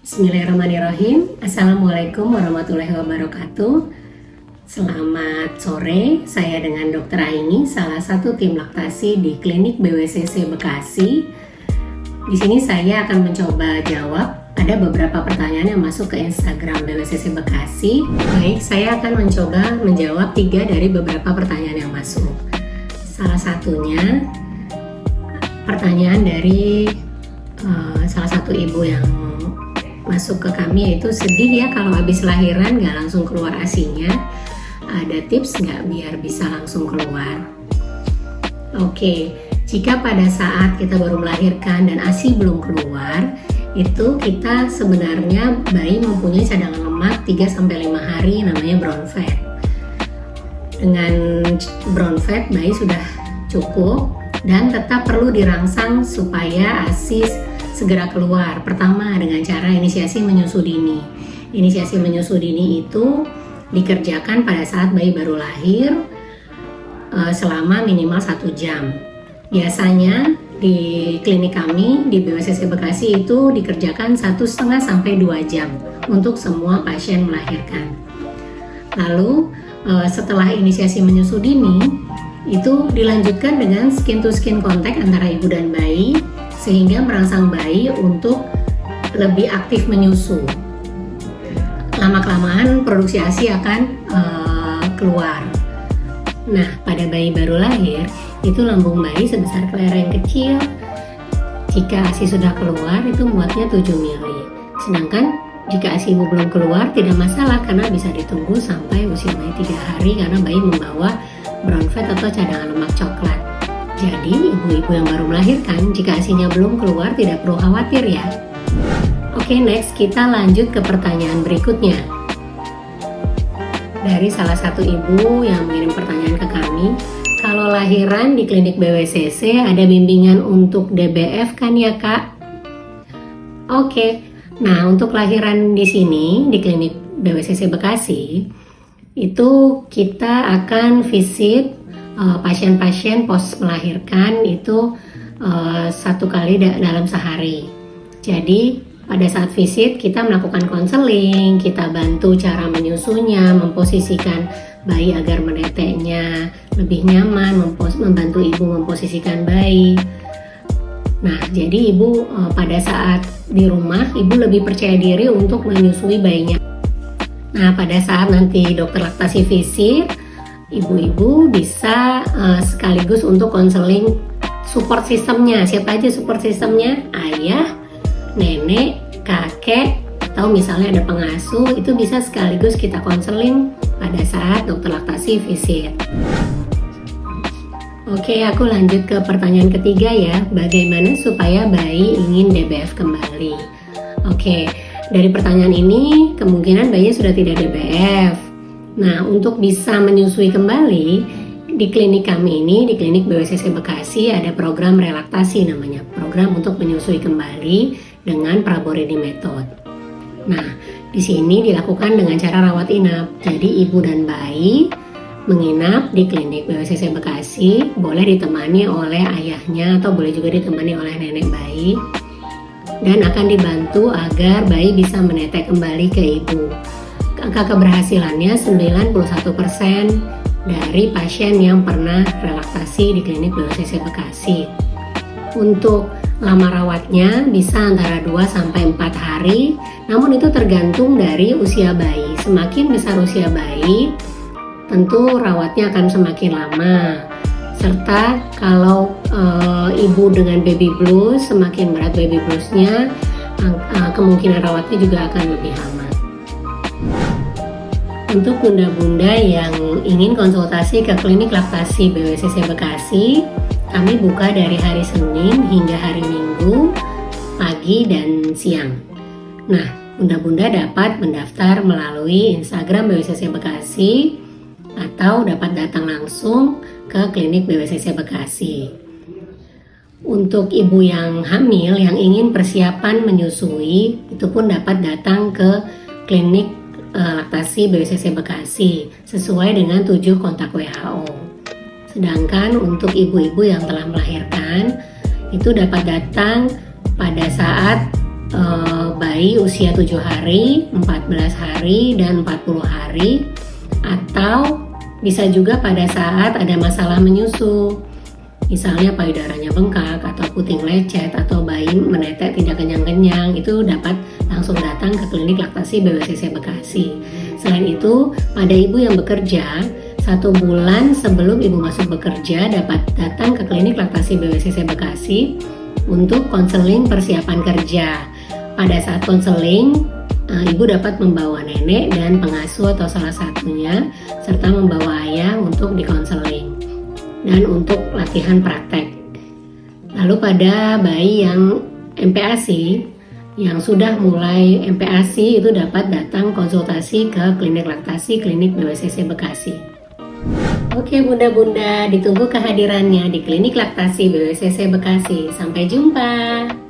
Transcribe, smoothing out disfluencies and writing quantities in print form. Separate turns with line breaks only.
Bismillahirrahmanirrahim. Assalamualaikum warahmatullahi wabarakatuh. Selamat sore, saya dengan Dr. Aini, salah satu tim laktasi di Klinik BWCC Bekasi. Di sini saya akan mencoba jawab ada beberapa pertanyaan yang masuk ke Instagram BWCC Bekasi. Baik, saya akan mencoba menjawab 3 dari beberapa pertanyaan yang masuk. Salah satunya pertanyaan dari salah satu ibu yang masuk ke kami, yaitu sedih ya kalau habis lahiran nggak langsung keluar ASI-nya. Ada tips nggak biar bisa langsung keluar? Oke, jika pada saat kita baru melahirkan dan ASI belum keluar, itu kita sebenarnya bayi mempunyai cadangan lemak 3-5 hari, namanya brown fat. Dengan brown fat bayi sudah cukup dan tetap perlu dirangsang supaya ASI segera keluar. Pertama, dengan cara inisiasi menyusu dini. Inisiasi menyusu dini itu dikerjakan pada saat bayi baru lahir selama minimal 1 jam. Biasanya di klinik kami di BWCC Bekasi itu dikerjakan 1,5 sampai 2 jam untuk semua pasien melahirkan. Lalu setelah inisiasi menyusu dini itu dilanjutkan dengan skin to skin contact antara ibu dan bayi, sehingga merangsang bayi untuk lebih aktif menyusu. Lama-kelamaan produksi ASI akan keluar. Nah, pada bayi baru lahir, itu lambung bayi sebesar kelereng kecil. Jika ASI sudah keluar, itu muatnya 7 mili. Sedangkan jika ASI ibu belum keluar, tidak masalah karena bisa ditunggu sampai usia bayi 3 hari karena bayi membawa brown fat atau cadangan lemak coklat. Jadi, ibu-ibu yang baru melahirkan, jika ASI-nya belum keluar, tidak perlu khawatir ya. Oke, next kita lanjut ke pertanyaan berikutnya. Dari salah satu ibu yang mengirim pertanyaan ke kami, kalau lahiran di klinik BWCC ada bimbingan untuk DBF kan ya kak? Oke, nah untuk lahiran di sini, di klinik BWCC Bekasi, itu kita akan visit pasien-pasien pos melahirkan itu 1 kali dalam sehari. Jadi pada saat visit kita melakukan konseling, kita bantu cara menyusunya, memposisikan bayi agar meneteknya lebih nyaman, membantu ibu memposisikan bayi. Nah, jadi ibu pada saat di rumah ibu lebih percaya diri untuk menyusui bayinya. Nah, pada saat nanti dokter laktasi visit, ibu-ibu bisa sekaligus untuk konseling support sistemnya. Siapa aja support sistemnya? Ayah, nenek, kakek, atau misalnya ada pengasuh, itu bisa sekaligus kita konseling pada saat dokter laktasi visit. Oke, aku lanjut ke pertanyaan ketiga ya. Bagaimana supaya bayi ingin DBF kembali? Oke, dari pertanyaan ini kemungkinan bayinya sudah tidak DBF. Nah, untuk bisa menyusui kembali, di klinik kami ini, di klinik BWCC Bekasi ada program relaktasi namanya, program untuk menyusui kembali dengan Praborini Method. Nah, di sini dilakukan dengan cara rawat inap. Jadi ibu dan bayi menginap di klinik BWCC Bekasi, boleh ditemani oleh ayahnya atau boleh juga ditemani oleh nenek bayi, dan akan dibantu agar bayi bisa menetek kembali ke ibu. Angka keberhasilannya 91% dari pasien yang pernah relaksasi di klinik BWCC Bekasi. Untuk lama rawatnya bisa antara 2-4 hari, namun itu tergantung dari usia bayi. Semakin besar usia bayi, tentu rawatnya akan semakin lama. Serta kalau ibu dengan baby blues, semakin berat baby bluesnya, kemungkinan rawatnya juga akan lebih lama. Untuk bunda-bunda yang ingin konsultasi ke klinik laktasi BWCC Bekasi, kami buka dari hari Senin hingga hari Minggu, pagi dan siang. Nah, bunda-bunda dapat mendaftar melalui Instagram BWCC Bekasi atau dapat datang langsung ke klinik BWCC Bekasi. Untuk ibu yang hamil yang ingin persiapan menyusui, itu pun dapat datang ke klinik laktasi BWCC Bekasi sesuai dengan 7 kontak WHO. Sedangkan untuk ibu-ibu yang telah melahirkan itu dapat datang pada saat bayi usia 7 hari, 14 hari, dan 40 hari, atau bisa juga pada saat ada masalah menyusu, misalnya payudaranya bengkak atau puting lecet atau bayi menetek tidak kenyang-kenyang, itu dapat langsung datang ke klinik laktasi BWCC Bekasi. Selain itu, pada ibu yang bekerja 1 bulan sebelum ibu masuk bekerja dapat datang ke klinik laktasi BWCC Bekasi untuk konseling persiapan kerja. Pada saat konseling, ibu dapat membawa nenek dan pengasuh atau salah satunya, serta membawa ayah untuk dikonseling dan untuk latihan praktek. Lalu pada bayi yang MPASI, yang sudah mulai MPASI, itu dapat datang konsultasi ke klinik laktasi klinik BWCC Bekasi. Oke bunda-bunda, ditunggu kehadirannya di klinik laktasi BWCC Bekasi. Sampai jumpa.